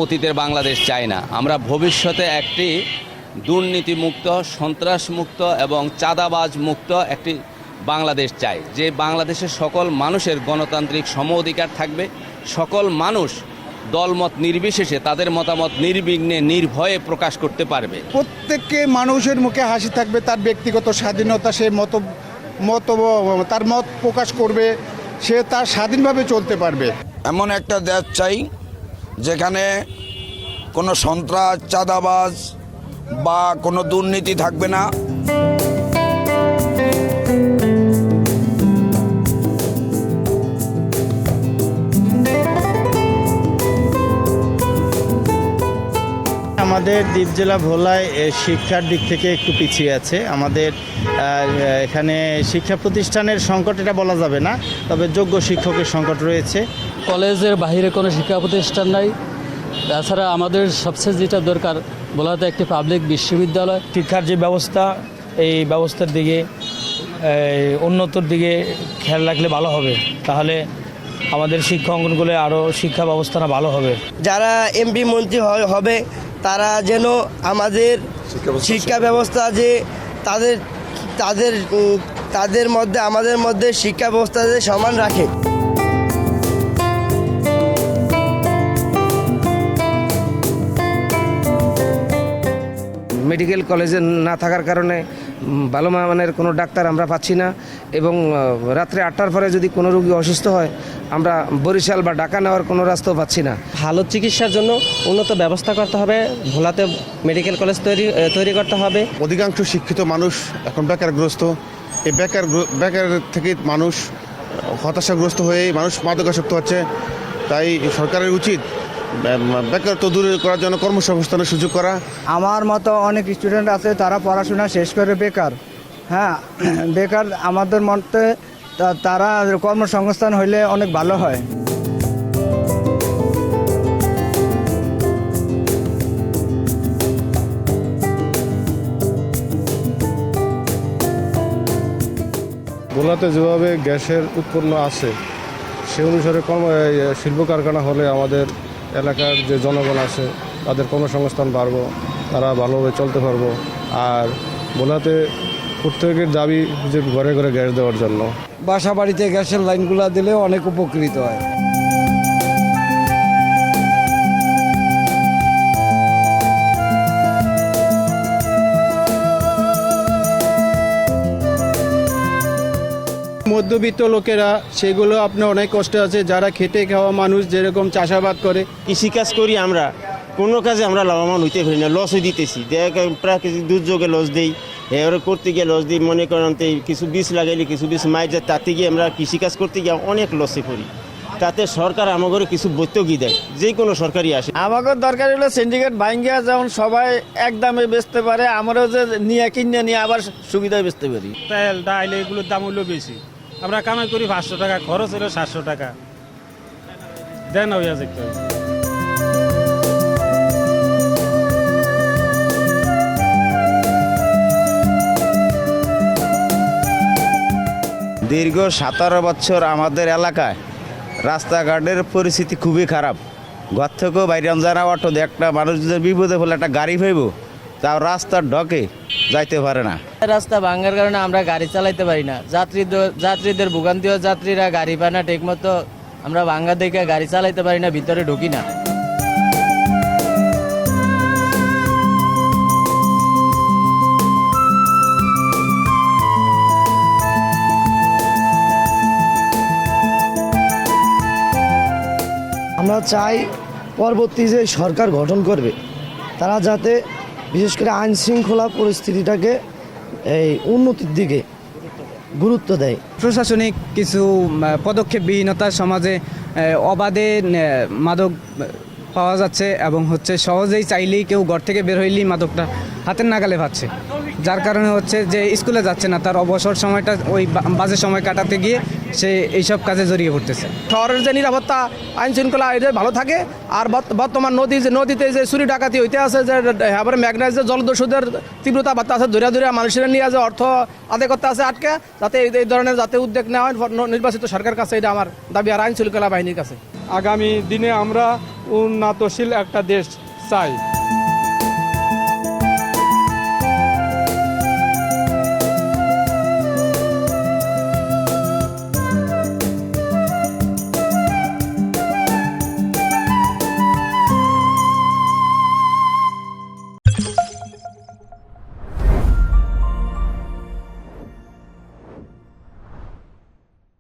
অতীতের বাংলাদেশ চাই না। আমরা ভবিষ্যতে একটি দুর্নীতিমুক্ত, সন্ত্রাসমুক্ত এবং চাঁদাবাজ মুক্ত একটি বাংলাদেশ চাই, যে বাংলাদেশের সকল মানুষের গণতান্ত্রিক সম অধিকার থাকবে। সকল মানুষ দলমত নির্বিশেষে তাদের মতামত নির্বিঘ্নে নির্ভয়ে প্রকাশ করতে পারবে। প্রত্যেককে মানুষের মুখে হাসি থাকবে, তার ব্যক্তিগত স্বাধীনতা, সে তার মত প্রকাশ করবে, সে তার স্বাধীনভাবে চলতে পারবে। এমন একটা দেশ চাই যেখানে কোনো সন্ত্রাস, চাঁদাবাজ বা কোনো দুর্নীতি থাকবে না। আমাদের দ্বীপ জেলা ভোলায় শিক্ষার দিক থেকে একটু পিছিয়ে আছে। আমাদের এখানে শিক্ষা প্রতিষ্ঠানের সংকট এটা বলা যাবে না, তবে যোগ্য শিক্ষকের সংকট রয়েছে। কলেজের বাইরে কোনো শিক্ষা প্রতিষ্ঠান নাই। তাছাড়া আমাদের সবচেয়ে যেটা দরকার ভোলাতে একটি পাবলিক বিশ্ববিদ্যালয়। শিক্ষার যে ব্যবস্থা, এই ব্যবস্থার দিকে উন্নতর দিকে খেয়াল রাখলে ভালো হবে, তাহলে আমাদের শিক্ষা অঙ্গনগুলো আরও শিক্ষা ব্যবস্থাটা ভালো হবে। যারা এমপি মন্ত্রী হবে তারা যেন আমাদের শিক্ষা ব্যবস্থা যে তাদের মধ্যে আমাদের মধ্যে শিক্ষা ব্যবস্থা যে সমান রাখে। মেডিকেল কলেজে না থাকার কারণে ভালো মানের কোনো ডাক্তার আমরা পাচ্ছি না, এবং রাত্রে 8টার পরে যদি কোনো রোগী অসুস্থ হয় আমরা বরিশাল বা ঢাকা নেওয়ার কোনো রাস্তাও পাচ্ছি না। ভালো চিকিৎসার জন্য উন্নত ব্যবস্থা করতে হবে, ভোলাতে মেডিকেল কলেজ তৈরি করতে হবে। অধিকাংশ শিক্ষিত মানুষ এখন বেকারগ্রস্ত। এই বেকার থেকে মানুষ হতাশাগ্রস্ত হয়ে মানুষ মাদকাসক্ত হচ্ছে। তাই সরকারের উচিত বেকারত্ব দূর করার জন্য কর্মসংস্থানের সুযোগ করা। আমার মতো অনেক স্টুডেন্ট আছে, তারা পড়াশোনা শেষ করে বেকার। বেকার আমাদের মতে তারা কর্মসংস্থান হইলে অনেক ভালো হয়। ভোলাতে যেভাবে গ্যাসের উৎপন্ন আছে সে অনুসারে শিল্প কারখানা হলে আমাদের এলাকার যে জনগণ আছে তাদের কর্মসংস্থান বাড়বো, তারা ভালোভাবে চলতে পারবো। আর ভোলাতে প্রত্যেকের দাবি যে ঘরে ঘরে গ্যাস দেওয়ার জন্য। বাসা বাড়িতে গ্যাসের লাইনগুলো দিলে অনেক উপকৃত হয়। মধ্যবিত্ত লোকেরা সেগুলো আপনার অনেক কষ্ট আছে, যারা খেটে খাওয়া মানুষ, যেরকম চাষাবাদ করে। কৃষিকাজ করি আমরা, কোনো কাজে আমরা লাভবান হইতে পারি না, লসও দিতেছি। প্রাকৃতিক দুর্যোগে লস দিই, এবারে করতে গিয়ে লস দিই। মনে করেন কিছু বীজ লাগাইলে কিছু বীজ মাইর যায়, তাতে গিয়ে আমরা কৃষিকাজ করতে গিয়ে অনেক লসে পড়ি। তাতে সরকার আমাকে কিছু বৈতকি দেয়, যে কোনো সরকারই আসে। আমাকে দরকার হলো সিন্ডিকেট ভাঙ্গিয়া যেমন সবাই একদমে বেচতে পারে, আমরাও যে নিয়ে আবার সুবিধায় বেচতে পারি। তেল, ডাল এগুলোর দাম হলো বেশি, আমরা কামাই করি 500 টাকা, খরচ হলো 700 টাকা। দেন হইয়া যেতে দীর্ঘ 17 বছর আমাদের এলাকায় রাস্তাঘাটের পরিস্থিতি খুবই খারাপ। ঘর থেকেও বাইরে যারা অটো একটা মানুষ যদি বিপদে ফেলে একটা গাড়ি পাইব, তাও রাস্তার ঢকে যাইতে পারে না। রাস্তা ভাঙার কারণে আমরা গাড়ি চালাইতে পারি না। যাত্রীদের ভোগান্তিও, যাত্রীরা গাড়ি পায় না ঠিক মতো। আমরা ভাঙ্গা দেখে গাড়ি চালাইতে পারি না, ভিতরে ঢুকি না। আমরা চাই পরবর্তী যে সরকার গঠন করবে তারা যাতে বিশেষ করে আইন শৃঙ্খলা পরিস্থিতিটাকে এই উন্নতির দিকে গুরুত্ব দেয়। প্রশাসনিক কিছু পদক্ষেপবিহীনতা, সমাজে অবাধে মাদক পাওয়া যাচ্ছে এবং সহজেই চাইলেই কেউ ঘর থেকে বের হইলেই মাদকটা হাতের নাগালে পাচ্ছে, যার কারণে যে স্কুলে যাচ্ছে না, তার অবসর সময়টা ওই বাজে সময় কাটাতে গিয়ে সে এইসব কাজে জড়িয়ে পড়তেছে। শহরের যে নিরাপত্তা, আইন শৃঙ্খলা এটা ভালো থাকে। আর বর্তমান নদীতে যে চুরি ডাকাতি হইতে আছে, যে আবার মেঘনায় যে জলদস্যুদের তীব্রতা বার্তা আছে, ধরে মানুষেরা নিয়ে যে অর্থ আদায় করতে আছে আটকে, যাতে এই ধরনের যাতে উদ্যোগ নেওয়া হয় নির্বাচিত সরকারের কাছে, এটা আমার দাবি, আর আইন শৃঙ্খলা বাহিনীর কাছে। আগামী দিনে আমরা উন্নতশীল একটা দেশ চাই।